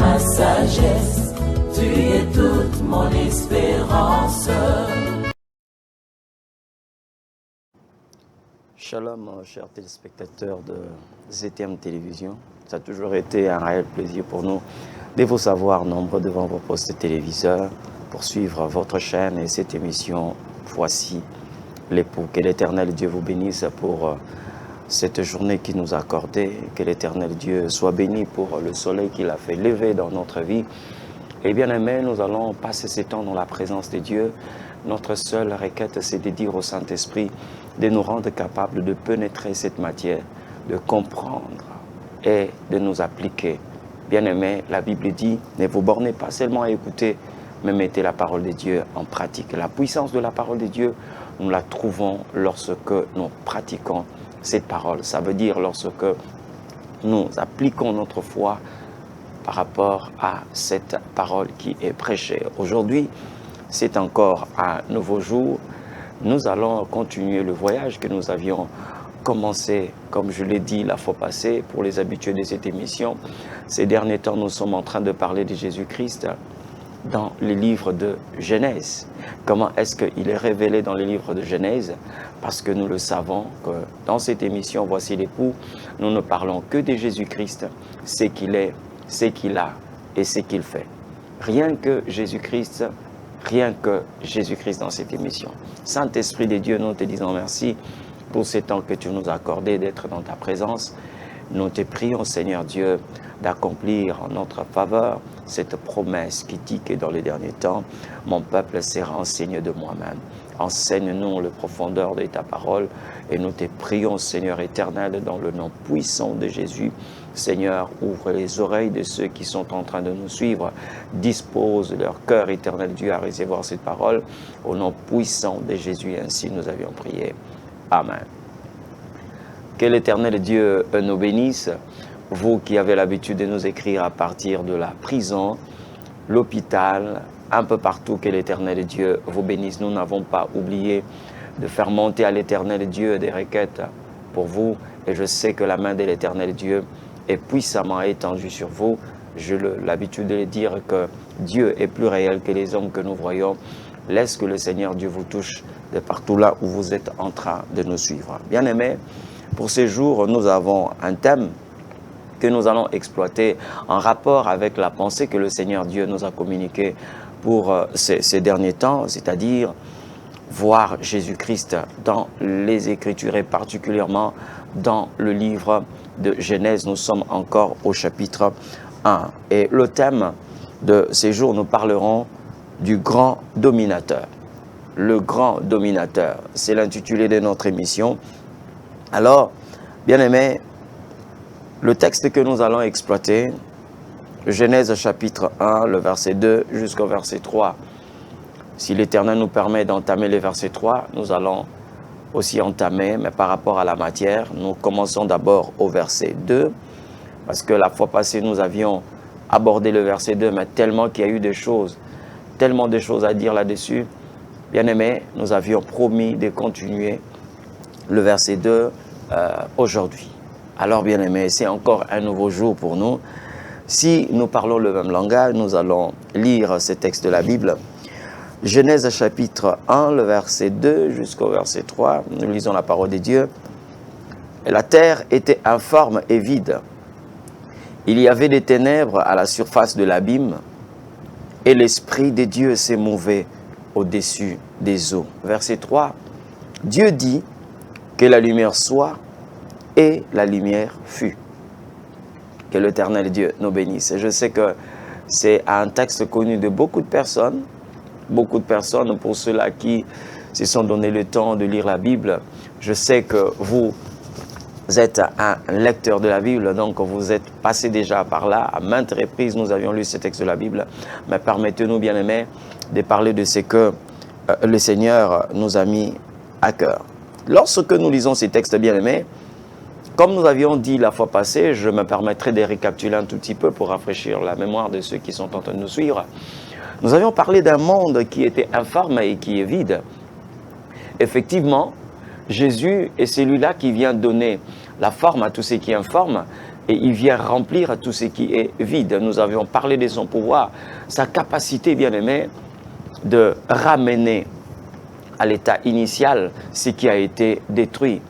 ma sagesse, tu es toute mon espérance. Shalom, chers téléspectateurs de ZTM Télévision. Ça a toujours été un réel plaisir pour nous de vous savoir nombreux devant vos postes téléviseurs pour suivre votre chaîne et cette émission Voici l'époux. Que l'Éternel Dieu vous bénisse pour cette journée qu'il nous a accordée. Que l'Éternel Dieu soit béni pour le soleil qu'il a fait lever dans notre vie. Et bien aimé, nous allons passer ce temps dans la présence de Dieu. Notre seule requête, c'est de dire au Saint-Esprit de nous rendre capables de pénétrer cette matière, de comprendre et de nous appliquer. Bien aimé, la Bible dit, ne vous bornez pas seulement à écouter, mais mettez la parole de Dieu en pratique. La puissance de la parole de Dieu, nous la trouvons lorsque nous pratiquons cette parole. Ça veut dire lorsque nous appliquons notre foi par rapport à cette parole qui est prêchée. Aujourd'hui, c'est encore un nouveau jour. Nous allons continuer le voyage que nous avions commencé, comme je l'ai dit la fois passée, pour les habitués de cette émission. Ces derniers temps, nous sommes en train de parler de Jésus-Christ dans les livres de Genèse. Comment est-ce qu'il est révélé dans les livres de Genèse? Parce que nous le savons que dans cette émission, Voici l'époux, nous ne parlons que de Jésus-Christ, ce qu'il est, ce qu'il a et ce qu'il fait. Rien que Jésus-Christ dans cette émission. Saint-Esprit de Dieu, nous te disons merci pour ce temps que tu nous as accordé d'être dans ta présence. Nous te prions, Seigneur Dieu, d'accomplir en notre faveur cette promesse qui dit que dans les derniers temps, mon peuple sera enseigné de moi-même. Enseigne-nous le profondeur de ta parole et nous te prions, Seigneur éternel, dans le nom puissant de Jésus. Seigneur, ouvre les oreilles de ceux qui sont en train de nous suivre. Dispose leur cœur, éternel Dieu, à recevoir cette parole. Au nom puissant de Jésus, ainsi nous avions prié. Amen. Que l'Éternel Dieu nous bénisse. Vous qui avez l'habitude de nous écrire à partir de la prison, l'hôpital, un peu partout, que l'Éternel Dieu vous bénisse. Nous n'avons pas oublié de faire monter à l'Éternel Dieu des requêtes pour vous. Et je sais que la main de l'Éternel Dieu est puissamment étendue sur vous. J'ai l'habitude de dire que Dieu est plus réel que les hommes que nous voyons. Laisse que le Seigneur Dieu vous touche de partout là où vous êtes en train de nous suivre. Bien aimés, pour ces jours, nous avons un thème que nous allons exploiter en rapport avec la pensée que le Seigneur Dieu nous a communiquée pour ces derniers temps, c'est-à-dire voir Jésus-Christ dans les Écritures et particulièrement dans le livre de Genèse. Nous sommes encore au chapitre 1. Et le thème de ces jours, nous parlerons du grand dominateur. Le grand dominateur, c'est l'intitulé de notre émission. Alors, bien aimés, le texte que nous allons exploiter, Genèse chapitre 1, le verset 2 jusqu'au verset 3. Si l'Éternel nous permet d'entamer le verset 3, nous allons aussi entamer, mais par rapport à la matière, nous commençons d'abord au verset 2, parce que la fois passée, nous avions abordé le verset 2, mais tellement qu'il y a eu tellement de choses à dire là-dessus. Bien aimé, nous avions promis de continuer le verset 2 aujourd'hui. Alors, bien aimé, c'est encore un nouveau jour pour nous. Si nous parlons le même langage, nous allons lire ces textes de la Bible. Genèse chapitre 1, le verset 2 jusqu'au verset 3. Nous lisons la parole de Dieu. Et la terre était informe et vide. Il y avait des ténèbres à la surface de l'abîme, et l'Esprit de Dieu s'émouvait au-dessus des eaux. Verset 3. Dieu dit que la lumière soit, et la lumière fut. Que l'Éternel Dieu nous bénisse. Et je sais que c'est un texte connu de beaucoup de personnes, pour ceux-là qui se sont donné le temps de lire la Bible. Je sais que vous êtes un lecteur de la Bible, donc vous êtes passé déjà par là. À maintes reprises, nous avions lu ce texte de la Bible. Mais permettez-nous, bien-aimés, de parler de ce que le Seigneur nous a mis à cœur. Lorsque nous lisons ces textes, bien-aimés, comme nous avions dit la fois passée, je me permettrai de récapituler un tout petit peu pour rafraîchir la mémoire de ceux qui sont en train de nous suivre. Nous avions parlé d'un monde qui était informe et qui est vide. Effectivement, Jésus est celui-là qui vient donner la forme à tout ce qui est informe, et il vient remplir tout ce qui est vide. Nous avions parlé de son pouvoir, sa capacité, bien-aimé, de ramener à l'état initial ce qui a été détruit.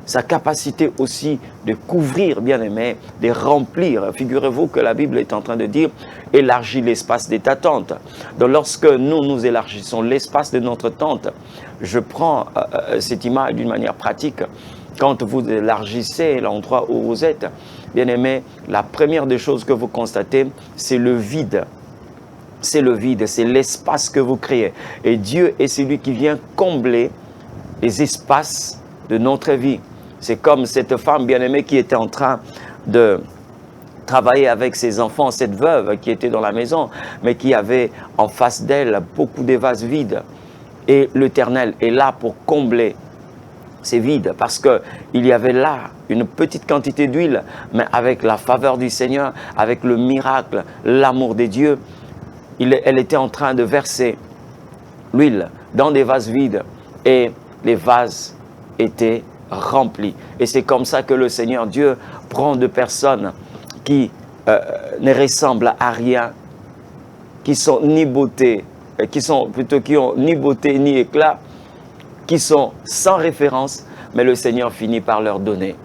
Sa capacité aussi de couvrir, bien-aimé, de remplir. Figurez-vous que la Bible est en train de dire « élargis l'espace de ta tente ». Donc lorsque nous élargissons l'espace de notre tente, je prends cette image d'une manière pratique. Quand vous élargissez l'endroit où vous êtes, bien-aimé, la première des choses que vous constatez, c'est le vide. C'est le vide, c'est l'espace que vous créez. Et Dieu est celui qui vient combler les espaces de notre vie. C'est comme cette femme bien-aimée qui était en train de travailler avec ses enfants, cette veuve qui était dans la maison, mais qui avait en face d'elle beaucoup de vases vides. Et l'Éternel est là pour combler ces vides, parce qu'il y avait là une petite quantité d'huile, mais avec la faveur du Seigneur, avec le miracle, l'amour de Dieu, elle était en train de verser l'huile dans des vases vides, et les vases étaient remplis. Et c'est comme ça que le Seigneur Dieu prend de personnes qui ne ressemblent à rien, qui sont ni beauté, qui ont ni beauté ni éclat, qui sont sans référence, mais le Seigneur finit par leur donner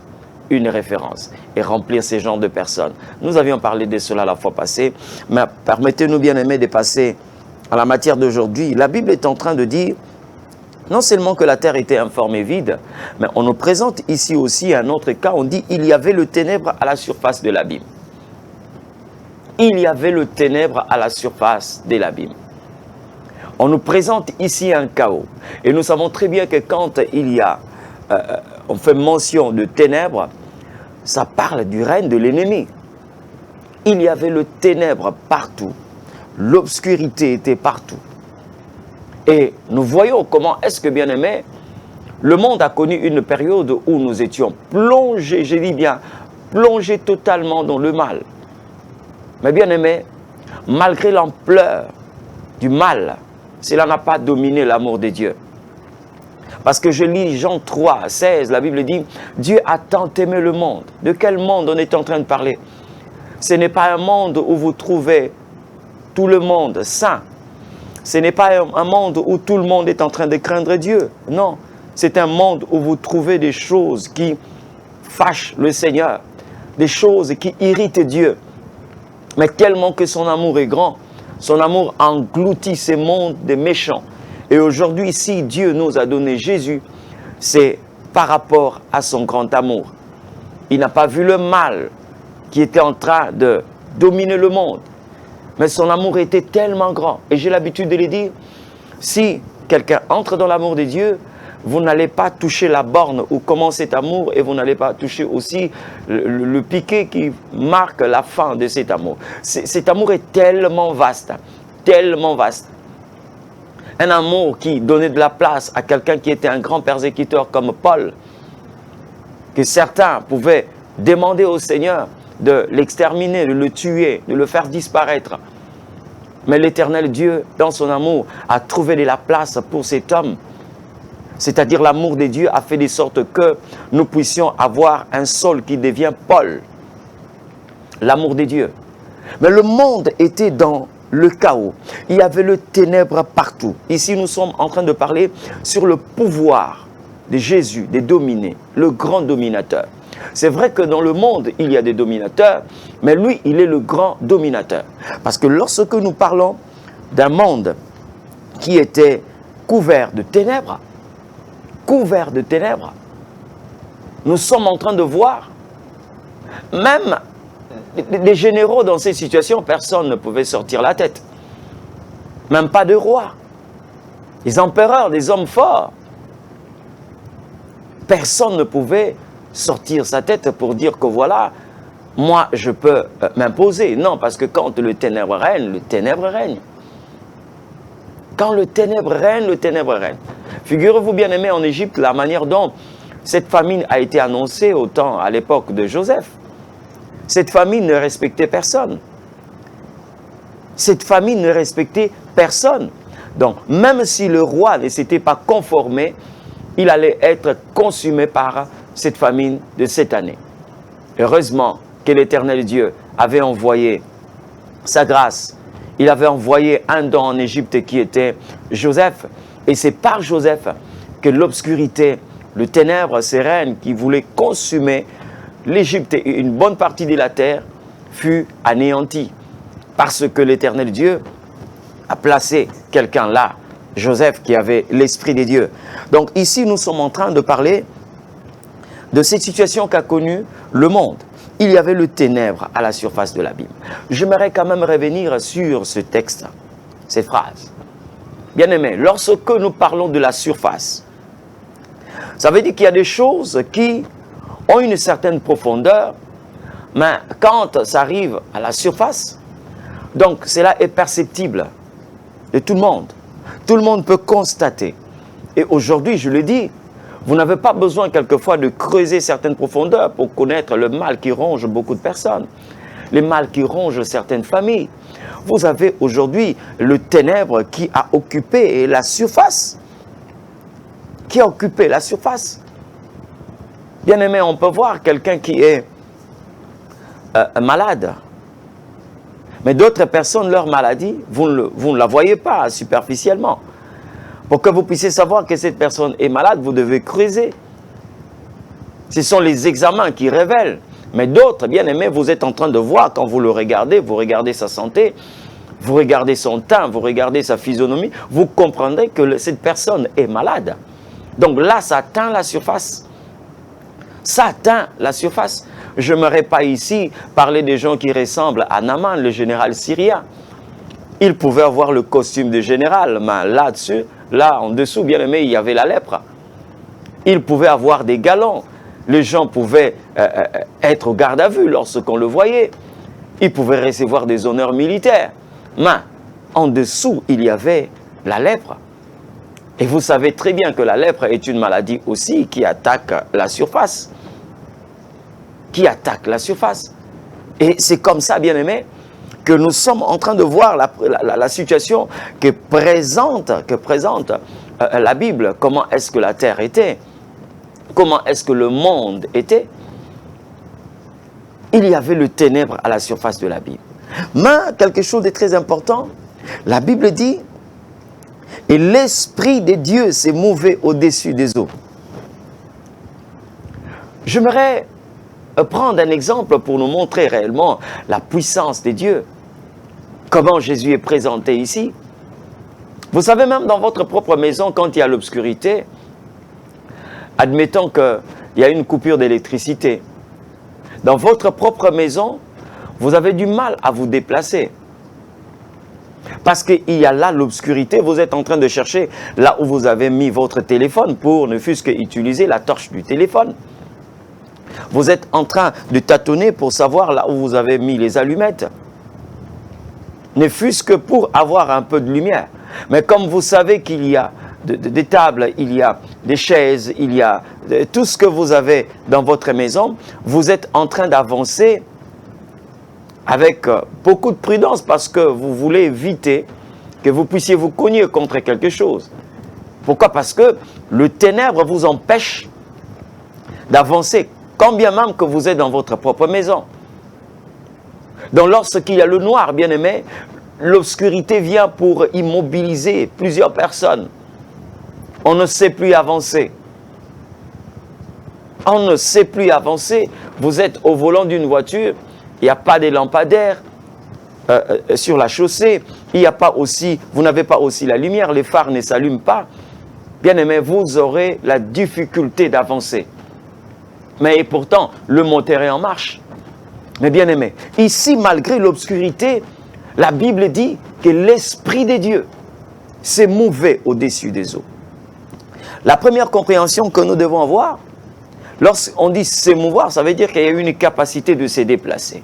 une référence et remplir ces genres de personnes. Nous avions parlé de cela la fois passée, mais permettez-nous, bien-aimés, de passer à la matière d'aujourd'hui. La Bible est en train de dire non seulement que la terre était informe et vide, mais on nous présente ici aussi un autre cas. On dit il y avait le ténèbre à la surface de l'abîme. Il y avait le ténèbre à la surface de l'abîme. On nous présente ici un chaos. Et nous savons très bien que quand on fait mention de ténèbres, ça parle du règne de l'ennemi. Il y avait le ténèbre partout. L'obscurité était partout. Et nous voyons comment est-ce que, bien-aimé, le monde a connu une période où nous étions plongés, je dis bien, plongés totalement dans le mal. Mais bien-aimé, malgré l'ampleur du mal, cela n'a pas dominé l'amour de Dieu. Parce que je lis Jean 3, 16, la Bible dit « Dieu a tant aimé le monde ». De quel monde on est en train de parler? Ce n'est pas un monde où vous trouvez tout le monde saint. Ce n'est pas un monde où tout le monde est en train de craindre Dieu. Non, c'est un monde où vous trouvez des choses qui fâchent le Seigneur, des choses qui irritent Dieu. Mais tellement que son amour est grand, son amour engloutit ces mondes de méchants. Et aujourd'hui, si Dieu nous a donné Jésus, c'est par rapport à son grand amour. Il n'a pas vu le mal qui était en train de dominer le monde. Mais son amour était tellement grand. Et j'ai l'habitude de le dire, si quelqu'un entre dans l'amour de Dieu, vous n'allez pas toucher la borne où commence cet amour et vous n'allez pas toucher aussi le piquet qui marque la fin de cet amour. Cet amour est tellement vaste, tellement vaste. Un amour qui donnait de la place à quelqu'un qui était un grand persécuteur comme Paul, que certains pouvaient demander au Seigneur de l'exterminer, de le tuer, de le faire disparaître. Mais l'Éternel Dieu, dans son amour, a trouvé de la place pour cet homme. C'est-à-dire l'amour de Dieu a fait de sorte que nous puissions avoir un Saul qui devient Paul. L'amour de Dieu. Mais le monde était dans le chaos. Il y avait le ténèbre partout. Ici, nous sommes en train de parler sur le pouvoir de Jésus, de dominer, le grand dominateur. C'est vrai que dans le monde, il y a des dominateurs, mais lui, il est le grand dominateur. Parce que lorsque nous parlons d'un monde qui était couvert de ténèbres, nous sommes en train de voir, même les généraux dans ces situations, personne ne pouvait sortir la tête. Même pas de roi. Les empereurs, des hommes forts. Personne ne pouvait sortir sa tête pour dire que voilà, moi je peux m'imposer. Non, parce que quand le ténèbre règne, le ténèbre règne. Quand le ténèbre règne, le ténèbre règne. Figurez-vous bien aimé en Égypte, la manière dont cette famine a été annoncée au temps, à l'époque de Joseph. Cette famine ne respectait personne. Cette famine ne respectait personne. Donc, même si le roi ne s'était pas conformé, il allait être consumé par cette famine de cette année. Heureusement que l'Éternel Dieu avait envoyé sa grâce. Il avait envoyé un don en Égypte qui était Joseph. Et c'est par Joseph que l'obscurité, le ténèbre, ces reines qui voulaient consumer l'Égypte et une bonne partie de la terre fut anéantie. Parce que l'Éternel Dieu a placé quelqu'un là, Joseph, qui avait l'Esprit des dieux. Donc ici, nous sommes en train de parler de cette situation qu'a connue le monde. Il y avait le ténèbre à la surface de l'abîme. J'aimerais quand même revenir sur ce texte, cette phrase. Bien-aimés, lorsque nous parlons de la surface, ça veut dire qu'il y a des choses qui ont une certaine profondeur, mais quand ça arrive à la surface, donc cela est perceptible de tout le monde. Tout le monde peut constater. Et aujourd'hui, je le dis, vous n'avez pas besoin quelquefois de creuser certaines profondeurs pour connaître le mal qui ronge beaucoup de personnes, le mal qui ronge certaines familles. Vous avez aujourd'hui le ténèbre qui a occupé la surface. Qui a occupé la surface. Bien aimé, on peut voir quelqu'un qui est malade. Mais d'autres personnes, leur maladie, vous ne la voyez pas superficiellement. Pour que vous puissiez savoir que cette personne est malade, vous devez creuser. Ce sont les examens qui révèlent. Mais d'autres, bien aimés, vous êtes en train de voir, quand vous le regardez, vous regardez sa santé, vous regardez son teint, vous regardez sa physionomie, vous comprendrez que cette personne est malade. Donc là, ça atteint la surface. Ça atteint la surface. Je n'aimerais pas ici parler des gens qui ressemblent à Naaman, le général syrien. Il pouvait avoir le costume de général, mais là-dessus, là en dessous, bien aimé, il y avait la lèpre. Il pouvait avoir des galons. Les gens pouvaient être au garde à vue lorsqu'on le voyait. Ils pouvaient recevoir des honneurs militaires. Mais en dessous, il y avait la lèpre. Et vous savez très bien que la lèpre est une maladie aussi qui attaque la surface. Qui attaque la surface. Et c'est comme ça, bien aimé, que nous sommes en train de voir la situation que présente la Bible. Comment est-ce que la terre était? Comment est-ce que le monde était? Il y avait le ténèbre à la surface de l'abîme. Mais quelque chose de très important, la Bible dit, et l'Esprit de Dieu s'est mouvé au-dessus des eaux. J'aimerais prendre un exemple pour nous montrer réellement la puissance de Dieu. Comment Jésus est présenté ici. Vous savez, même dans votre propre maison, quand il y a l'obscurité, admettons qu'il y a une coupure d'électricité. Dans votre propre maison, vous avez du mal à vous déplacer. Parce qu'il y a là l'obscurité, vous êtes en train de chercher là où vous avez mis votre téléphone pour ne fût-ce qu'utiliser la torche du téléphone. Vous êtes en train de tâtonner pour savoir là où vous avez mis les allumettes. Ne fût-ce que pour avoir un peu de lumière. Mais comme vous savez qu'il y a des tables, il y a des chaises, il y a tout ce que vous avez dans votre maison, vous êtes en train d'avancer avec beaucoup de prudence parce que vous voulez éviter que vous puissiez vous cogner contre quelque chose. Pourquoi? Parce que le ténèbre vous empêche d'avancer, quand bien même que vous êtes dans votre propre maison. Donc lorsqu'il y a le noir, bien aimé, l'obscurité vient pour immobiliser plusieurs personnes. On ne sait plus avancer. On ne sait plus avancer. Vous êtes au volant d'une voiture, il n'y a pas de lampadaires sur la chaussée, il n'y a pas aussi, vous n'avez pas aussi la lumière, les phares ne s'allument pas. Bien aimé, vous aurez la difficulté d'avancer. Mais pourtant, le moteur est en marche. Mais bien aimé, ici, malgré l'obscurité, la Bible dit que l'Esprit de Dieu s'est mouvé au-dessus des eaux. La première compréhension que nous devons avoir, lorsqu'on dit s'émouvoir, ça veut dire qu'il y a une capacité de se déplacer.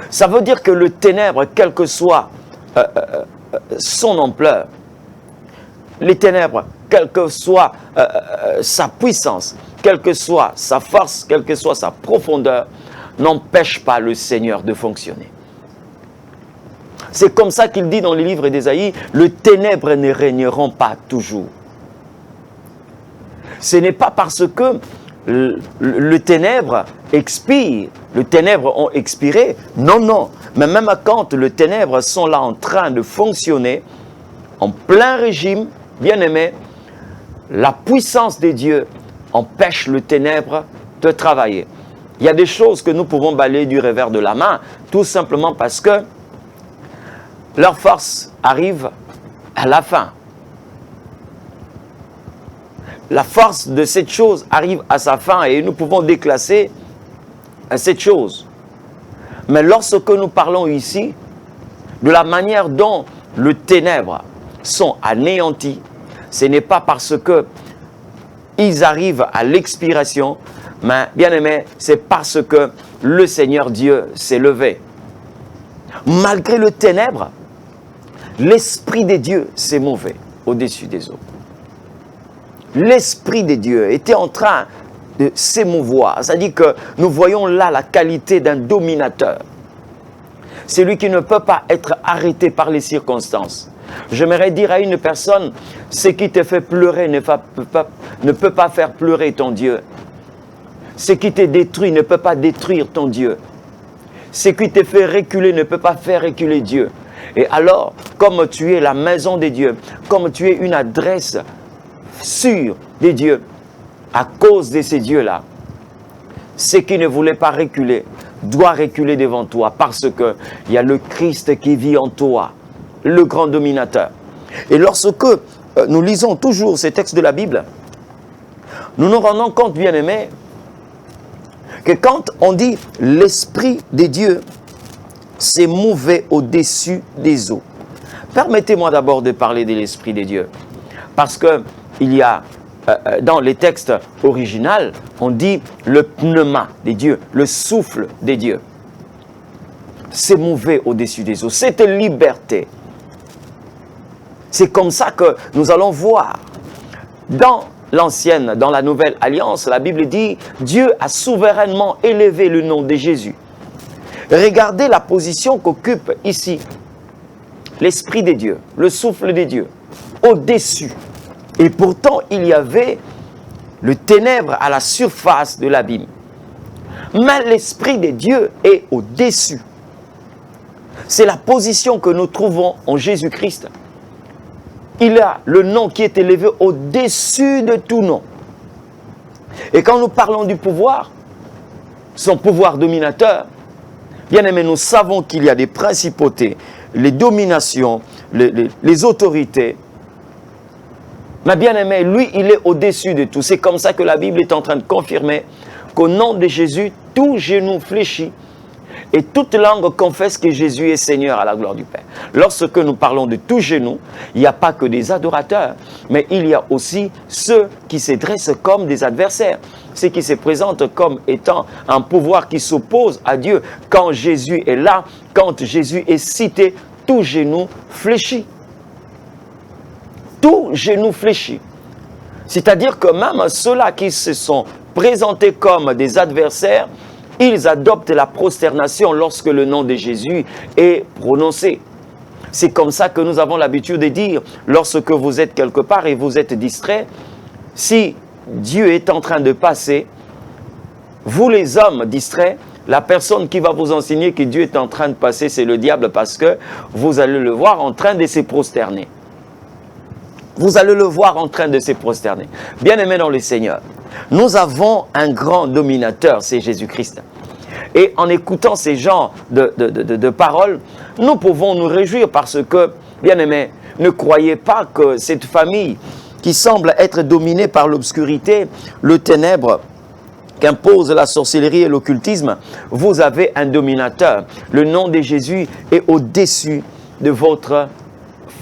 Ça veut dire que le ténèbre, quelle que soit son ampleur, les ténèbres, quelle que soit sa puissance, quelle que soit sa force, quelle que soit sa profondeur, n'empêche pas le Seigneur de fonctionner. C'est comme ça qu'il dit dans les livres d'Ésaïe, les ténèbres ne régneront pas toujours. Ce n'est pas parce que le ténèbre expire, les ténèbres ont expiré. Non, non. Mais même quand les ténèbres sont là en train de fonctionner, en plein régime, bien aimé, la puissance de Dieu empêche le ténèbre de travailler. Il y a des choses que nous pouvons balayer du revers de la main, tout simplement parce que leur force arrive à la fin. La force de cette chose arrive à sa fin et nous pouvons déclasser cette chose. Mais lorsque nous parlons ici de la manière dont les ténèbres sont anéantis, ce n'est pas parce qu'ils arrivent à l'expiration, mais bien aimé, c'est parce que le Seigneur Dieu s'est levé. Malgré le ténèbre, l'Esprit de Dieu s'est mouvé au-dessus des eaux. L'Esprit de Dieu était en train de s'émouvoir. C'est-à-dire que nous voyons là la qualité d'un dominateur. C'est lui qui ne peut pas être arrêté par les circonstances. J'aimerais dire à une personne, ce qui te fait pleurer ne peut pas faire pleurer ton Dieu. Ce qui te détruit ne peut pas détruire ton Dieu. Ce qui te fait reculer ne peut pas faire reculer Dieu. Et alors, comme tu es la maison de Dieu, comme tu es une adresse sûre de Dieu, à cause de ces dieux-là, ce qui ne voulait pas reculer, doit reculer devant toi, parce qu'il y a le Christ qui vit en toi, le grand dominateur. Et lorsque nous lisons toujours ces textes de la Bible, nous nous rendons compte, bien aimés, que quand on dit l'Esprit de Dieu s'est mouvé au-dessus des eaux. Permettez-moi d'abord de parler de l'Esprit de Dieu. Parce qu'il y a, dans les textes originaux, on dit le pneuma de Dieu, le souffle de Dieu. S'est mouvé au-dessus des eaux. Cette liberté. C'est comme ça que nous allons voir. Dans l'ancienne, dans la nouvelle alliance, la Bible dit Dieu a souverainement élevé le nom de Jésus. Regardez la position qu'occupe ici l'Esprit de Dieu, le souffle de Dieu, au-dessus. Et pourtant, il y avait le ténèbre à la surface de l'abîme. Mais l'Esprit de Dieu est au-dessus. C'est la position que nous trouvons en Jésus-Christ. Il a le nom qui est élevé au-dessus de tout nom. Et quand nous parlons du pouvoir, son pouvoir dominateur, bien aimé, nous savons qu'il y a des principautés, les dominations, les autorités. Mais bien aimé, lui, il est au-dessus de tout. C'est comme ça que la Bible est en train de confirmer qu'au nom de Jésus, tout genou fléchit et toute langue confesse que Jésus est Seigneur à la gloire du Père. Lorsque nous parlons de tout genou, il n'y a pas que des adorateurs, mais il y a aussi ceux qui se dressent comme des adversaires, ceux qui se présentent comme étant un pouvoir qui s'oppose à Dieu. Quand Jésus est là, quand Jésus est cité, tout genou fléchit. Tout genou fléchit. C'est-à-dire que même ceux-là qui se sont présentés comme des adversaires, ils adoptent la prosternation lorsque le nom de Jésus est prononcé. C'est comme ça que nous avons l'habitude de dire, lorsque vous êtes quelque part et vous êtes distrait, si Dieu est en train de passer, vous les hommes distraits, la personne qui va vous enseigner que Dieu est en train de passer, c'est le diable, parce que vous allez le voir en train de se prosterner. Vous allez le voir en train de se prosterner. Bien-aimés dans le Seigneur, nous avons un grand dominateur, c'est Jésus-Christ. Et en écoutant ces genres de paroles, nous pouvons nous réjouir parce que, bien-aimés, ne croyez pas que cette famille qui semble être dominée par l'obscurité, le ténèbre, qu'impose la sorcellerie et l'occultisme, vous avez un dominateur. Le nom de Jésus est au-dessus de votre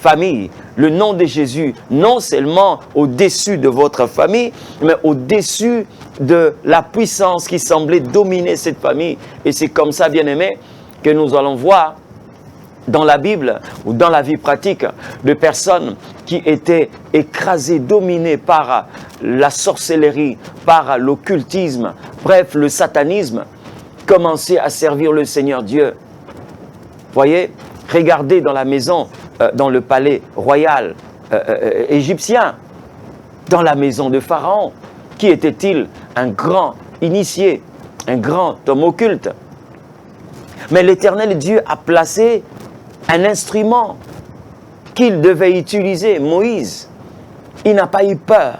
famille. Le nom de Jésus, non seulement au-dessus de votre famille, mais au-dessus de la puissance qui semblait dominer cette famille. Et c'est comme ça, bien-aimés, que nous allons voir dans la Bible ou dans la vie pratique de personnes qui étaient écrasées, dominées par la sorcellerie, par l'occultisme, bref, le satanisme, commencer à servir le Seigneur Dieu. Voyez, regardez dans la maison, dans le palais royal égyptien, dans la maison de Pharaon, Qui était-il? Un grand initié, un grand homme occulte. Mais l'Éternel Dieu a placé un instrument qu'il devait utiliser, Moïse. Il n'a pas eu peur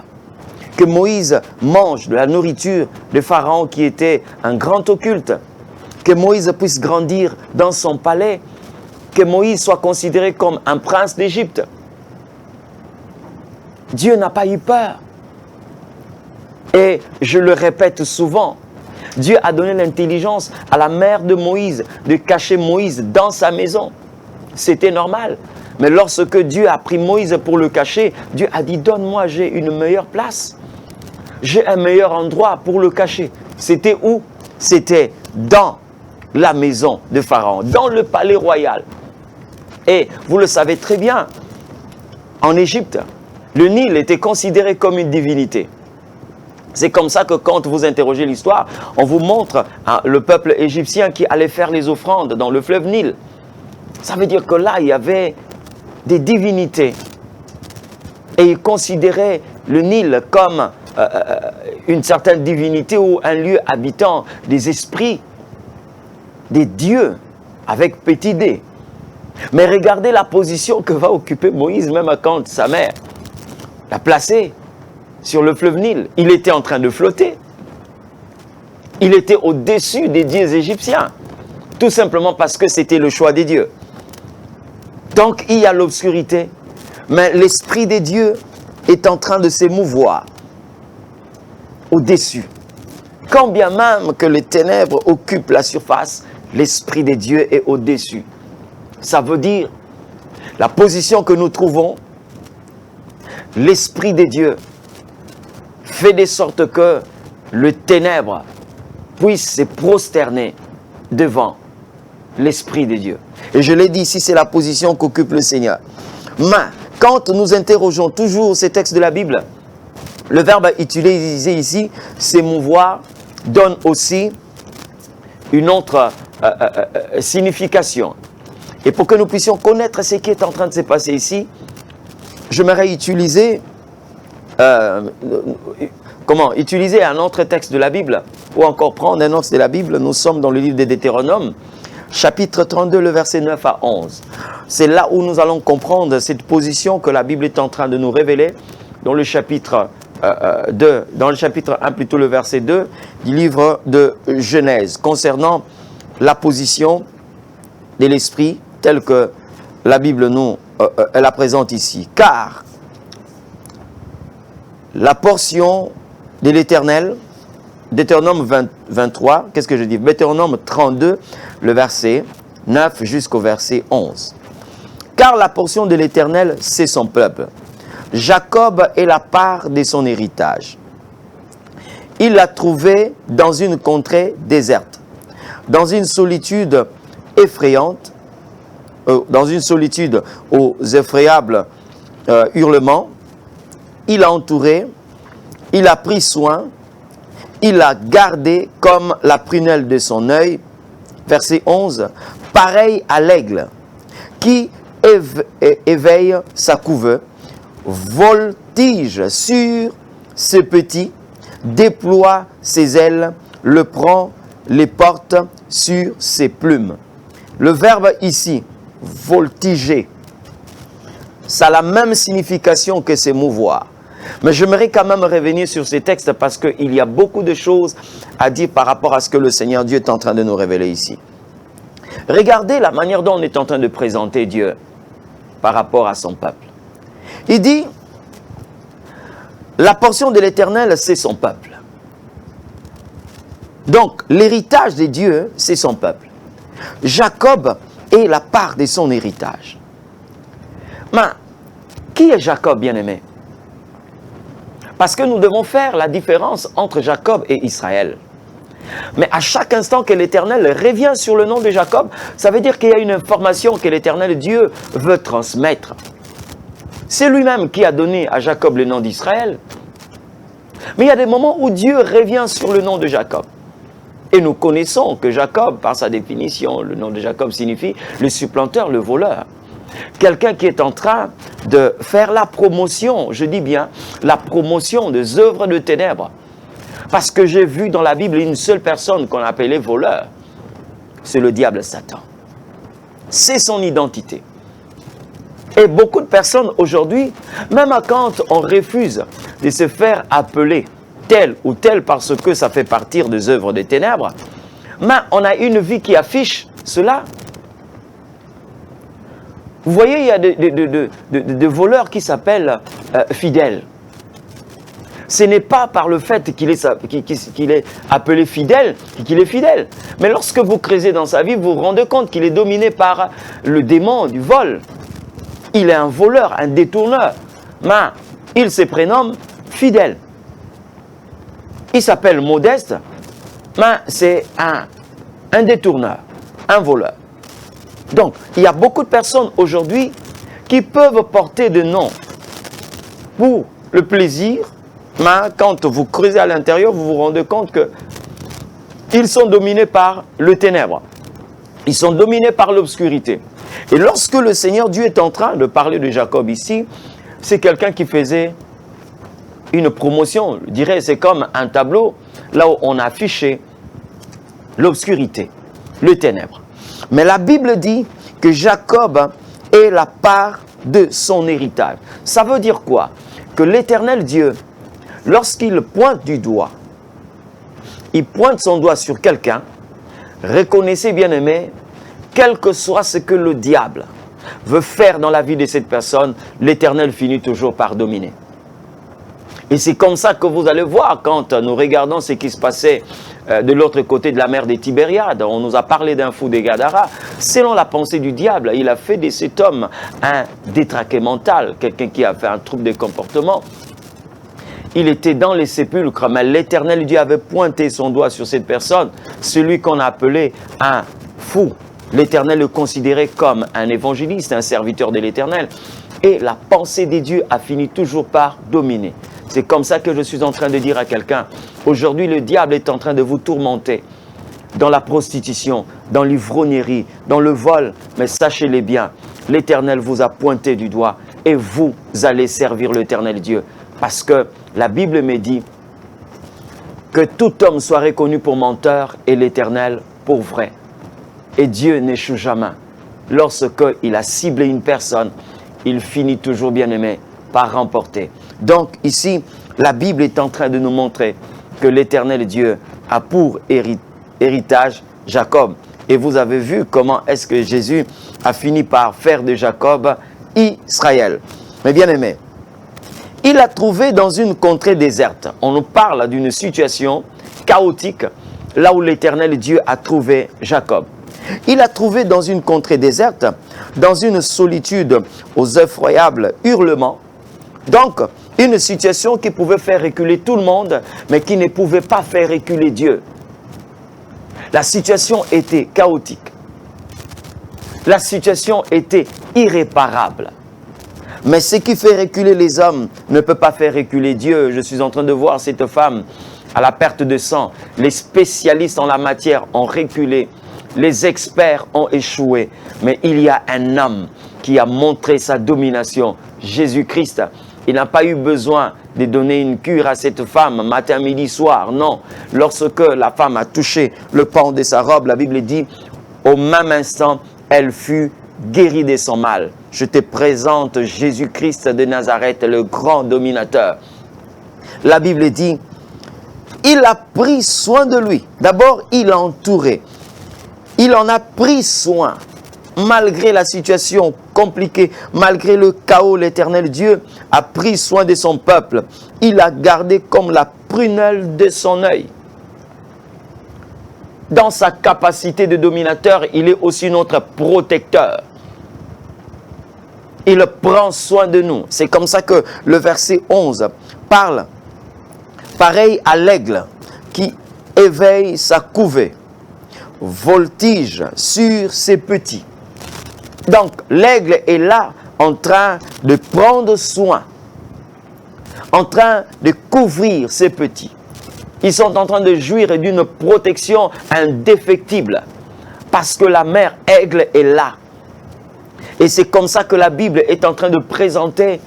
que Moïse mange de la nourriture de Pharaon qui était un grand occulte, que Moïse puisse grandir dans son palais, que Moïse soit considéré comme un prince d'Égypte. Dieu n'a pas eu peur. Et je le répète souvent, Dieu a donné l'intelligence à la mère de Moïse de cacher Moïse dans sa maison. C'était normal. Mais lorsque Dieu a pris Moïse pour le cacher, Dieu a dit, donne-moi, j'ai une meilleure place. J'ai un meilleur endroit pour le cacher. C'était où? C'était dans la maison de Pharaon, dans le palais royal. Et vous le savez très bien, en Égypte, le Nil était considéré comme une divinité. C'est comme ça que quand vous interrogez l'histoire, on vous montre le peuple égyptien qui allait faire les offrandes dans le fleuve Nil. Ça veut dire que là, il y avait des divinités. Et ils considéraient le Nil comme une certaine divinité ou un lieu habitant des esprits, des dieux, avec petit d. Mais regardez la position que va occuper Moïse, même quand sa mère l'a placé sur le fleuve Nil. Il était en train de flotter. Il était au-dessus des dieux égyptiens. Tout simplement parce que c'était le choix des dieux. Donc il y a l'obscurité, mais l'esprit des dieux est en train de s'émouvoir au-dessus. Quand bien même que les ténèbres occupent la surface, l'esprit des dieux est au-dessus. Ça veut dire, la position que nous trouvons, l'esprit des dieux fait de sorte que le ténèbre puisse se prosterner devant l'esprit de Dieu. Et je l'ai dit ici, c'est la position qu'occupe le Seigneur. Mais quand nous interrogeons toujours ces textes de la Bible, le verbe utilisé ici, s'émouvoir, donne aussi une autre signification. Et pour que nous puissions connaître ce qui est en train de se passer ici, j'aimerais utiliser utiliser un autre texte de la Bible, ou encore prendre un autre de la Bible. Nous sommes dans le livre des Deutéronomes, chapitre 32, le verset 9 à 11. C'est là où nous allons comprendre cette position que la Bible est en train de nous révéler dans le chapitre 2, dans le chapitre 1, plutôt le verset 2 du livre de Genèse, concernant la position de l'esprit telle que la Bible nous la présente ici. Car la portion de l'Éternel, Deutéronome 23, qu'est-ce que je dis? Deutéronome 32, le verset 9 jusqu'au verset 11. Car la portion de l'Éternel, c'est son peuple. Jacob est la part de son héritage. Il l'a trouvé dans une contrée déserte, dans une solitude effrayante, dans une solitude aux effrayables hurlements. Il a entouré, il a pris soin, il a gardé comme la prunelle de son œil. Verset 11, pareil à l'aigle qui éveille sa couve, voltige sur ses petits, déploie ses ailes, le prend, les porte sur ses plumes. Le verbe ici, voltiger, ça a la même signification que s'émouvoir. Mais j'aimerais quand même revenir sur ces textes parce qu'il y a beaucoup de choses à dire par rapport à ce que le Seigneur Dieu est en train de nous révéler ici. Regardez la manière dont on est en train de présenter Dieu par rapport à son peuple. Il dit, la portion de l'Éternel, c'est son peuple. Donc, l'héritage de Dieu, c'est son peuple. Jacob est la part de son héritage. Mais, qui est Jacob, bien-aimé? Parce que nous devons faire la différence entre Jacob et Israël. Mais à chaque instant que l'Éternel revient sur le nom de Jacob, ça veut dire qu'il y a une information que l'Éternel Dieu veut transmettre. C'est lui-même qui a donné à Jacob le nom d'Israël. Mais il y a des moments où Dieu revient sur le nom de Jacob. Et nous connaissons que Jacob, par sa définition, le nom de Jacob signifie le supplanteur, le voleur. Quelqu'un qui est en train de faire la promotion, je dis bien, la promotion des œuvres de ténèbres. Parce que j'ai vu dans la Bible une seule personne qu'on appelait voleur. C'est le diable Satan. C'est son identité. Et beaucoup de personnes aujourd'hui, même quand on refuse de se faire appeler tel ou tel parce que ça fait partie des œuvres des ténèbres, mais on a une vie qui affiche cela. Vous voyez, il y a des voleurs qui s'appellent fidèles. Ce n'est pas par le fait qu'il est appelé fidèle qu'il est fidèle. Mais lorsque vous creusez dans sa vie, vous vous rendez compte qu'il est dominé par le démon du vol. Il est un voleur, un détourneur. Mais il se prénomme fidèle. Il s'appelle Modeste, mais c'est un détourneur, un voleur. Donc, il y a beaucoup de personnes aujourd'hui qui peuvent porter des noms pour le plaisir, mais quand vous creusez à l'intérieur, vous vous rendez compte qu'ils sont dominés par le ténèbre. Ils sont dominés par l'obscurité. Et lorsque le Seigneur Dieu est en train de parler de Jacob ici, c'est quelqu'un qui faisait une promotion. Je dirais, c'est comme un tableau, là où on a affiché l'obscurité, le ténèbre. Mais la Bible dit que Jacob est la part de son héritage. Ça veut dire quoi? Que l'Éternel Dieu, lorsqu'il pointe du doigt, il pointe son doigt sur quelqu'un, reconnaissez bien aimé, quel que soit ce que le diable veut faire dans la vie de cette personne, l'Éternel finit toujours par dominer. Et c'est comme ça que vous allez voir quand nous regardons ce qui se passait de l'autre côté de la mer des Tibériades. On nous a parlé d'un fou des Gadara. Selon la pensée du diable, il a fait de cet homme un détraqué mental, quelqu'un qui a fait un trouble de comportement. Il était dans les sépulcres, mais l'Éternel Dieu avait pointé son doigt sur cette personne, celui qu'on a appelé un fou. L'Éternel le considérait comme un évangéliste, un serviteur de l'Éternel. Et la pensée des dieux a fini toujours par dominer. C'est comme ça que je suis en train de dire à quelqu'un, aujourd'hui le diable est en train de vous tourmenter dans la prostitution, dans l'ivrognerie, dans le vol. Mais sachez-les bien, l'Éternel vous a pointé du doigt et vous allez servir l'Éternel Dieu. Parce que la Bible me dit que tout homme soit reconnu pour menteur et l'Éternel pour vrai. Et Dieu n'échoue jamais. Lorsqu'il a ciblé une personne, il finit toujours, bien aimé, par remporter. Donc ici, la Bible est en train de nous montrer que l'Éternel Dieu a pour héritage Jacob. Et vous avez vu comment est-ce que Jésus a fini par faire de Jacob Israël. Mais bien aimé, il a trouvé dans une contrée déserte. On nous parle d'une situation chaotique, là où l'Éternel Dieu a trouvé Jacob. Il a trouvé dans une contrée déserte, dans une solitude aux effroyables hurlements. Donc, une situation qui pouvait faire reculer tout le monde, mais qui ne pouvait pas faire reculer Dieu. La situation était chaotique. La situation était irréparable. Mais ce qui fait reculer les hommes ne peut pas faire reculer Dieu. Je suis en train de voir cette femme à la perte de sang. Les spécialistes en la matière ont reculé. Les experts ont échoué. Mais il y a un homme qui a montré sa domination. Jésus-Christ. Il n'a pas eu besoin de donner une cure à cette femme matin, midi, soir. Non. Lorsque la femme a touché le pan de sa robe, la Bible dit, au même instant, elle fut guérie de son mal. Je te présente Jésus-Christ de Nazareth, le grand dominateur. La Bible dit, il a pris soin de lui. D'abord, il l'a entouré. Il en a pris soin. Malgré la situation compliquée, malgré le chaos, l'Éternel Dieu a pris soin de son peuple. Il a gardé comme la prunelle de son œil. Dans sa capacité de dominateur, il est aussi notre protecteur. Il prend soin de nous. C'est comme ça que le verset 11 parle. Pareil à l'aigle qui éveille sa couvée, voltige sur ses petits. Donc, l'aigle est là en train de prendre soin, en train de couvrir ses petits. Ils sont en train de jouir d'une protection indéfectible parce que la mère aigle est là. Et c'est comme ça que la Bible est en train de présenter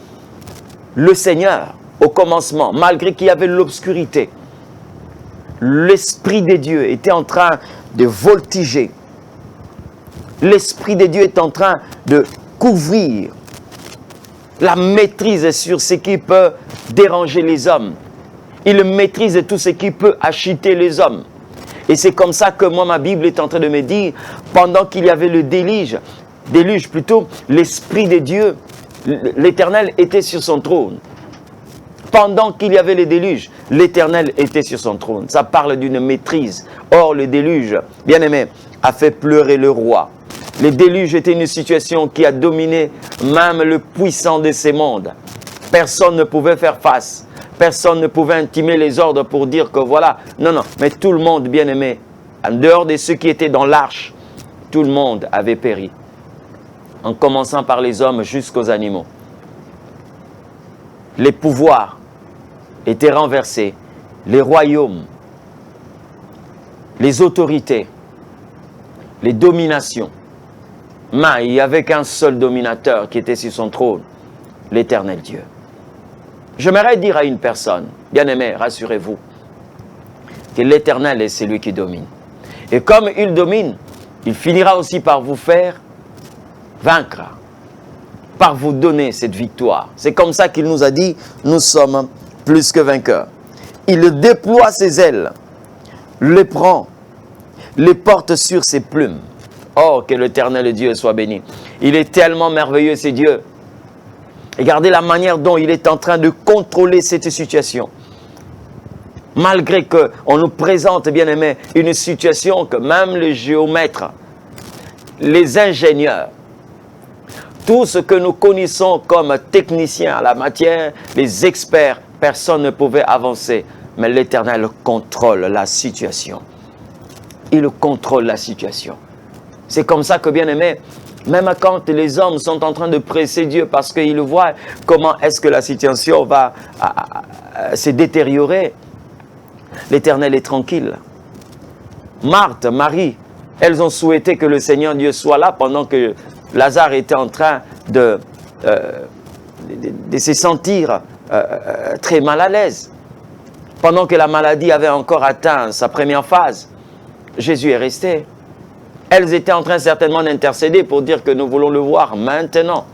le Seigneur au commencement, malgré qu'il y avait l'obscurité. l'Esprit de Dieu était en train de voltiger. L'Esprit de Dieu est en train de couvrir la maîtrise sur ce qui peut déranger les hommes. Il maîtrise tout ce qui peut agiter les hommes. Et c'est comme ça que moi, ma Bible est en train de me dire, pendant qu'il y avait le déluge plutôt, l'Esprit de Dieu, l'Éternel était sur son trône. Pendant qu'il y avait le déluge, l'Éternel était sur son trône. Ça parle d'une maîtrise. Or, le déluge, bien aimé, a fait pleurer le roi. Le déluge était une situation qui a dominé même le puissant de ces mondes. Personne ne pouvait faire face. Personne ne pouvait intimer les ordres pour dire que voilà. Non, non. Mais tout le monde, bien aimé, en dehors de ceux qui étaient dans l'arche, tout le monde avait péri. En commençant par les hommes jusqu'aux animaux. Les pouvoirs étaient renversés. Les royaumes, les autorités, les dominations. Mais il n'y avait qu'un seul dominateur qui était sur son trône, l'Éternel Dieu. J'aimerais dire à une personne, bien-aimé, rassurez-vous, que l'Éternel est celui qui domine. Et comme il domine, il finira aussi par vous faire vaincre, par vous donner cette victoire. C'est comme ça qu'il nous a dit, nous sommes plus que vainqueurs. Il déploie ses ailes, les prend, les porte sur ses plumes. Oh, que l'Éternel Dieu soit béni. Il est tellement merveilleux, c'est Dieu. Regardez la manière dont il est en train de contrôler cette situation. Malgré qu'on nous présente, bien aimé, une situation que même les géomètres, les ingénieurs, tout ce que nous connaissons comme techniciens à la matière, les experts, personne ne pouvait avancer. Mais l'Éternel contrôle la situation. Il contrôle la situation. C'est comme ça que, bien aimé, même quand les hommes sont en train de presser Dieu parce qu'ils voient comment est-ce que la situation va se détériorer, l'Éternel est tranquille. Marthe, Marie, elles ont souhaité que le Seigneur Dieu soit là pendant que Lazare était en train de se sentir très mal à l'aise. Pendant que la maladie avait encore atteint sa première phase, Jésus est resté. Elles étaient en train certainement d'intercéder pour dire que nous voulons le voir maintenant.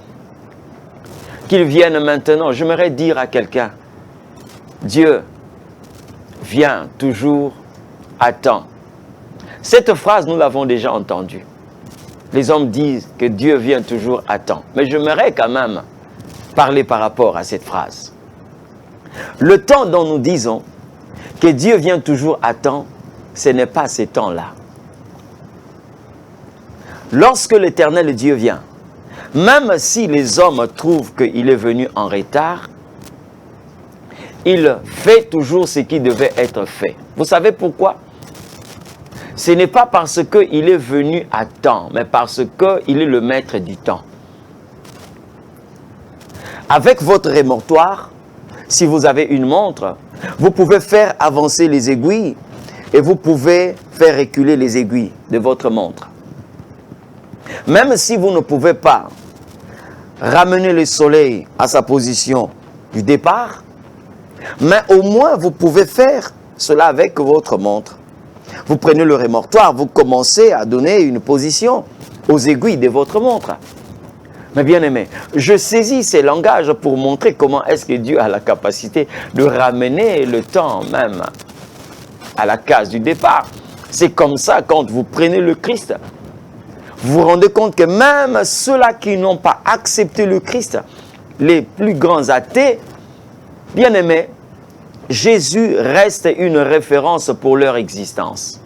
Qu'il vienne maintenant. J'aimerais dire à quelqu'un, Dieu vient toujours à temps. Cette phrase, nous l'avons déjà entendue. Les hommes disent que Dieu vient toujours à temps. Mais j'aimerais quand même parler par rapport à cette phrase. Le temps dont nous disons que Dieu vient toujours à temps, ce n'est pas ces temps-là. Lorsque l'Éternel Dieu vient, même si les hommes trouvent qu'il est venu en retard, il fait toujours ce qui devait être fait. Vous savez pourquoi? Ce n'est pas parce qu'il est venu à temps, mais parce qu'il est le maître du temps. Avec votre rémortoire, si vous avez une montre, vous pouvez faire avancer les aiguilles et vous pouvez faire reculer les aiguilles de votre montre. Même si vous ne pouvez pas ramener le soleil à sa position du départ, mais au moins vous pouvez faire cela avec votre montre. Vous prenez le rémortoire, vous commencez à donner une position aux aiguilles de votre montre. Mais bien aimé, je saisis ces langages pour montrer comment est-ce que Dieu a la capacité de ramener le temps même à la case du départ. C'est comme ça quand vous prenez le Christ. Vous vous rendez compte que même ceux-là qui n'ont pas accepté le Christ, les plus grands athées, bien aimés, Jésus reste une référence pour leur existence.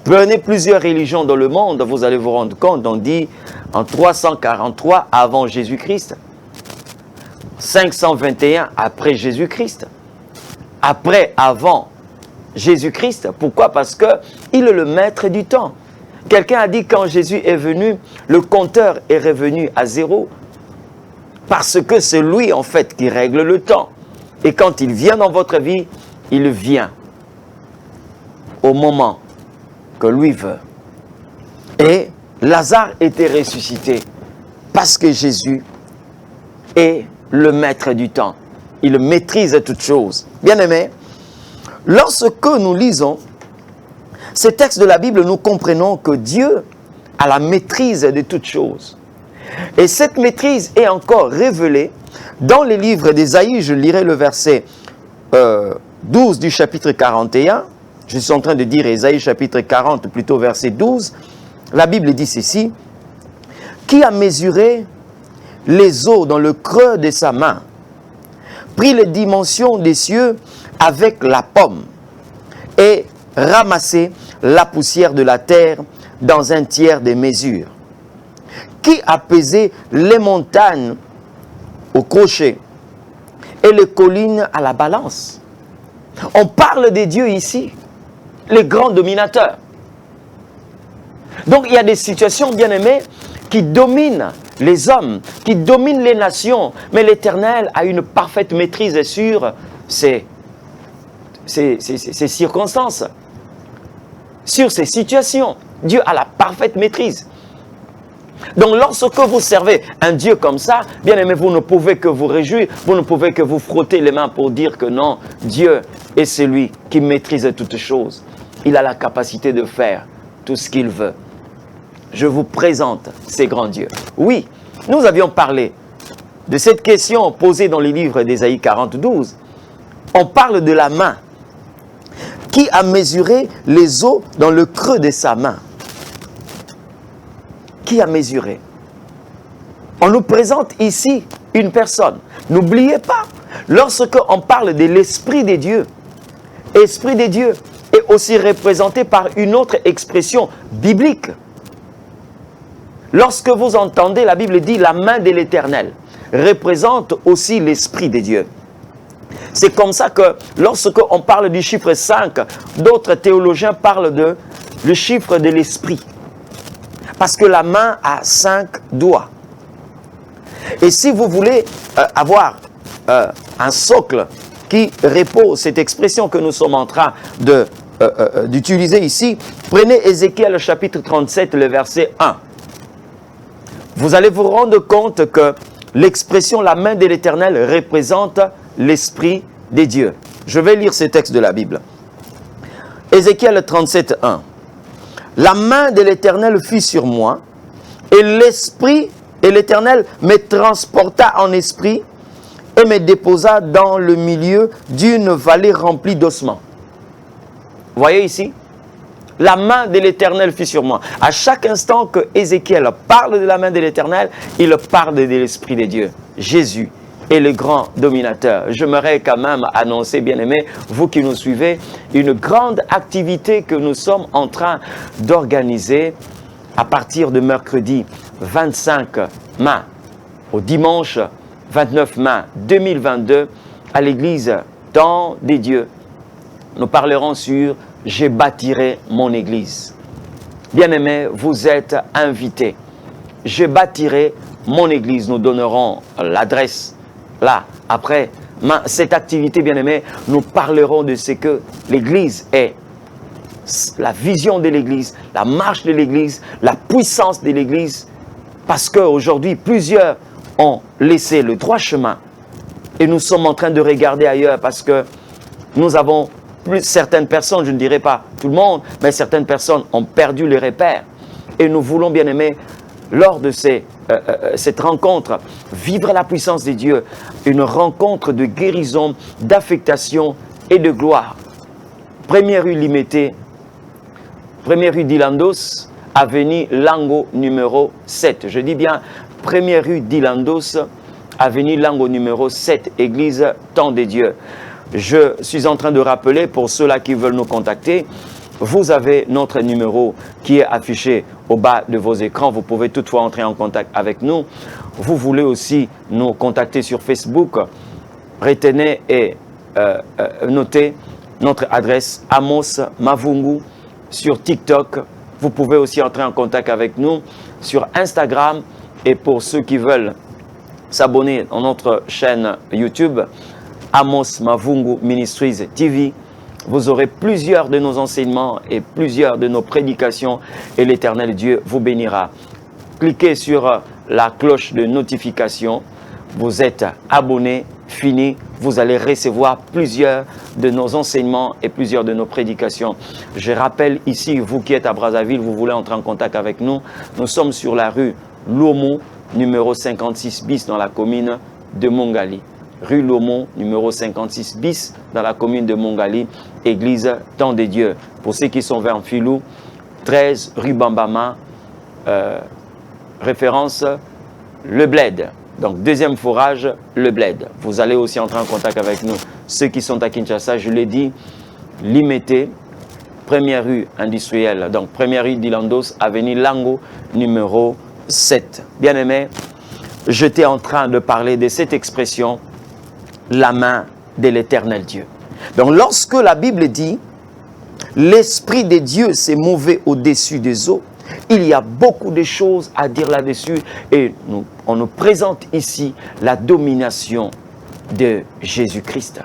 Prenez plusieurs religions dans le monde, vous allez vous rendre compte, on dit en 343 avant Jésus-Christ, 521 après Jésus-Christ, après, avant Jésus-Christ. Pourquoi? Parce qu'il est le maître du temps. Quelqu'un a dit quand Jésus est venu, le compteur est revenu à zéro. Parce que c'est lui en fait qui règle le temps. Et quand il vient dans votre vie, il vient au moment que lui veut. Et Lazare était ressuscité parce que Jésus est le maître du temps. Il maîtrise toutes choses. Bien aimé, lorsque nous lisons ces textes de la Bible, nous comprenons que Dieu a la maîtrise de toutes choses. Et cette maîtrise est encore révélée dans les livres d'Ésaïe. Je lirai le verset 12 du chapitre 41. Je suis en train de dire Ésaïe chapitre 40, plutôt verset 12. La Bible dit ceci. « Qui a mesuré les eaux dans le creux de sa main, pris les dimensions des cieux avec la pomme et ramassé la poussière de la terre dans un tiers des mesures. Qui a pesé les montagnes au crochet et les collines à la balance. » On parle des dieux ici, les grands dominateurs. Donc il y a des situations, bien aimées, qui dominent les hommes, qui dominent les nations, mais l'Éternel a une parfaite maîtrise sur ces circonstances, sur ces situations. Dieu a la parfaite maîtrise. Donc lorsque vous servez un Dieu comme ça, bien aimé, vous ne pouvez que vous réjouir, vous ne pouvez que vous frotter les mains pour dire que non, Dieu est celui qui maîtrise toutes choses. Il a la capacité de faire tout ce qu'il veut. Je vous présente ces grands dieux. Oui, nous avions parlé de cette question posée dans les livres d'Ésaïe 40-12. On parle de la main. Qui a mesuré les eaux dans le creux de sa main? Qui a mesuré? On nous présente ici une personne. N'oubliez pas, lorsque on parle de l'Esprit des dieux, Esprit des dieux est aussi représenté par une autre expression biblique. Lorsque vous entendez, la Bible dit la main de l'Éternel représente aussi l'Esprit des dieux. C'est comme ça que lorsque on parle du chiffre 5, d'autres théologiens parlent le chiffre de l'Esprit. Parce que la main a 5 doigts. Et si vous voulez avoir un socle qui repose cette expression que nous sommes en train d'utiliser ici, prenez Ézéchiel chapitre 37, le verset 1. Vous allez vous rendre compte que l'expression la main de l'Éternel représente l'Esprit des dieux. Je vais lire ces textes de la Bible. Ézéchiel 37, 1. La main de l'Éternel fut sur moi, et l'Esprit et l'Éternel me transporta en esprit et me déposa dans le milieu d'une vallée remplie d'ossements. Vous voyez ici? La main de l'Éternel fut sur moi. À chaque instant que Ézéchiel parle de la main de l'Éternel, il parle de l'Esprit des dieux. Jésus est le grand dominateur. J'aimerais quand même annoncer, bien-aimés, vous qui nous suivez, une grande activité que nous sommes en train d'organiser à partir de mercredi 25 mai au dimanche 29 mai 2022 à l'église Temps des Dieux. Nous parlerons sur « Je bâtirai mon église ». Bien-aimés, vous êtes invités. « Je bâtirai mon église ». Nous donnerons l'adresse là. Après cette activité, bien-aimés, nous parlerons de ce que l'église est. La vision de l'église, la marche de l'église, la puissance de l'église. Parce qu'aujourd'hui, plusieurs ont laissé le droit chemin. Et nous sommes en train de regarder ailleurs parce que nous avons certaines personnes, je ne dirais pas tout le monde, mais certaines personnes ont perdu les repères. Et nous voulons, bien aimés, lors de cette rencontre, vivre la puissance de Dieu, une rencontre de guérison, d'affectation et de gloire. Première rue Limété, première rue d'Ilandos, avenue Lango numéro 7. Je dis bien, première rue d'Ilandos, avenue Lango numéro 7, église Temps des Dieux. Je suis en train de rappeler pour ceux-là qui veulent nous contacter, vous avez notre numéro qui est affiché au bas de vos écrans. Vous pouvez toutefois entrer en contact avec nous. Vous voulez aussi nous contacter sur Facebook. Retenez et notez notre adresse Amos Mavungu sur TikTok. Vous pouvez aussi entrer en contact avec nous sur Instagram. Et pour ceux qui veulent s'abonner à notre chaîne YouTube, Amos Mavungu Ministries TV, vous aurez plusieurs de nos enseignements et plusieurs de nos prédications et l'Éternel Dieu vous bénira. Cliquez sur la cloche de notification, vous êtes abonné fini, vous allez recevoir plusieurs de nos enseignements et plusieurs de nos prédications. Je rappelle ici, vous qui êtes à Brazzaville, vous voulez entrer en contact avec nous, nous sommes sur la rue Lomo, numéro 56 bis dans la commune de Mongali. Rue Lomo, numéro 56 bis dans la commune de Mongali, église Temps de Dieu. Pour ceux qui sont vers Filou, 13 rue Bambama, référence Le Bled. Donc, deuxième forage, Le Bled. Vous allez aussi entrer en contact avec nous. Ceux qui sont à Kinshasa, je l'ai dit, Limité, première rue industrielle, donc première rue d'Ilandos, avenue Lango, numéro 7. Bien-aimés, j'étais en train de parler de cette expression, la main de l'Éternel Dieu. Donc, lorsque la Bible dit, l'Esprit de Dieu s'est mouvé au-dessus des eaux, il y a beaucoup de choses à dire là-dessus et on nous présente ici la domination de Jésus-Christ,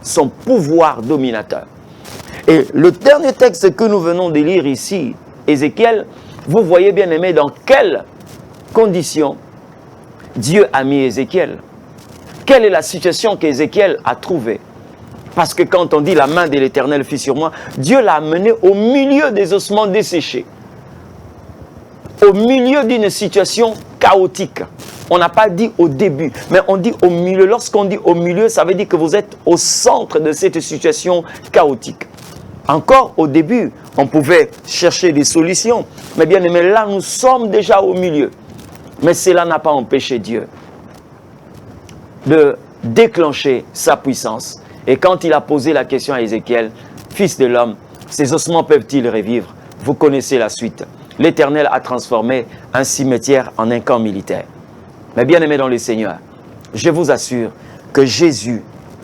son pouvoir dominateur. Et le dernier texte que nous venons de lire ici, Ézéchiel, vous voyez bien aimé dans quelles conditions Dieu a mis Ézéchiel. Quelle est la situation qu'Ézéchiel a trouvée? Parce que quand on dit la main de l'Éternel fut sur moi, Dieu l'a amené au milieu des ossements desséchés. Au milieu d'une situation chaotique. On n'a pas dit au début, mais on dit au milieu. Lorsqu'on dit au milieu, ça veut dire que vous êtes au centre de cette situation chaotique. Encore au début, on pouvait chercher des solutions. Mais bien aimé, là, nous sommes déjà au milieu. Mais cela n'a pas empêché Dieu de déclencher sa puissance. Et quand il a posé la question à Ézéchiel, fils de l'homme, ces ossements peuvent-ils revivre? Vous connaissez la suite. L'Éternel a transformé un cimetière en un camp militaire. Mais bien aimé dans le Seigneur, je vous assure que Jésus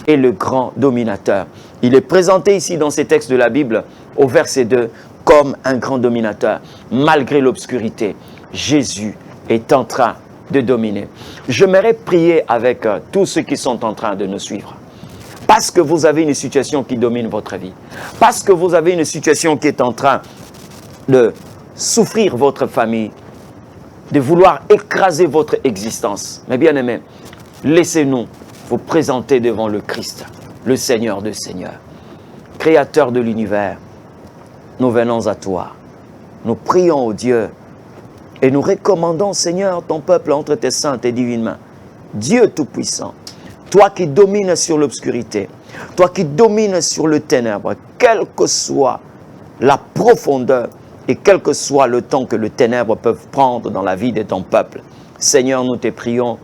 est le grand dominateur. Il est présenté ici dans ces textes de la Bible, au verset 2, comme un grand dominateur. Malgré l'obscurité, Jésus est en train de dominer. J'aimerais prier avec tous ceux qui sont en train de nous suivre. Parce que vous avez une situation qui domine votre vie. Parce que vous avez une situation qui est en train de souffrir votre famille, de vouloir écraser votre existence. Mais bien aimé, laissez-nous vous présenter devant le Christ, le Seigneur des Seigneurs, Créateur de l'univers. Nous venons à toi. Nous prions au Dieu et nous recommandons, Seigneur, ton peuple entre tes saintes et divines mains. Dieu Tout-Puissant, toi qui domines sur l'obscurité, toi qui domines sur le ténèbre, quelle que soit la profondeur et quel que soit le temps que le ténèbre peut prendre dans la vie de ton peuple. Seigneur, nous te prions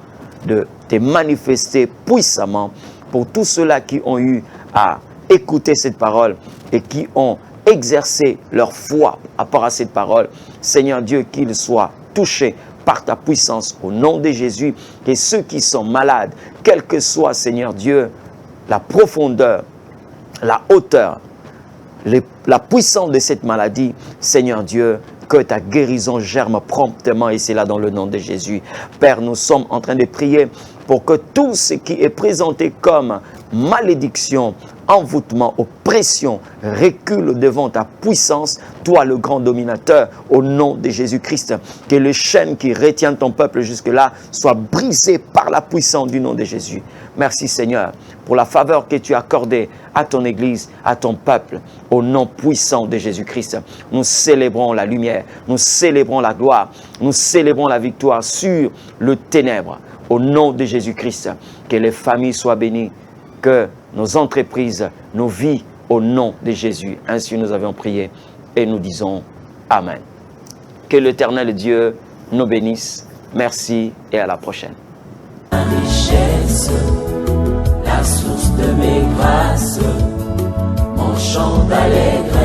de te manifester puissamment pour tous ceux-là qui ont eu à écouter cette parole et qui ont exercé leur foi par rapport à cette parole. Seigneur Dieu, qu'ils soient touchés par ta puissance au nom de Jésus, et ceux qui sont malades, quel que soit, Seigneur Dieu, la profondeur, la hauteur, la puissance de cette maladie, Seigneur Dieu, que ta guérison germe promptement, et c'est là dans le nom de Jésus. Père, nous sommes en train de prier pour que tout ce qui est présenté comme malédiction, envoûtement, oppression, recule devant ta puissance, toi le grand dominateur, au nom de Jésus-Christ. Que les chaînes qui retiennent ton peuple jusque-là soient brisées par la puissance du nom de Jésus. Merci Seigneur pour la faveur que tu as accordée à ton Église, à ton peuple, au nom puissant de Jésus-Christ. Nous célébrons la lumière, nous célébrons la gloire, nous célébrons la victoire sur le ténèbre, au nom de Jésus-Christ. Que les familles soient bénies, que nos entreprises, nos vies, au nom de Jésus. Ainsi nous avons prié et nous disons Amen. Que l'Éternel Dieu nous bénisse. Merci et à la prochaine. La richesse, la source de mes grâces, mon chant d'allégresse.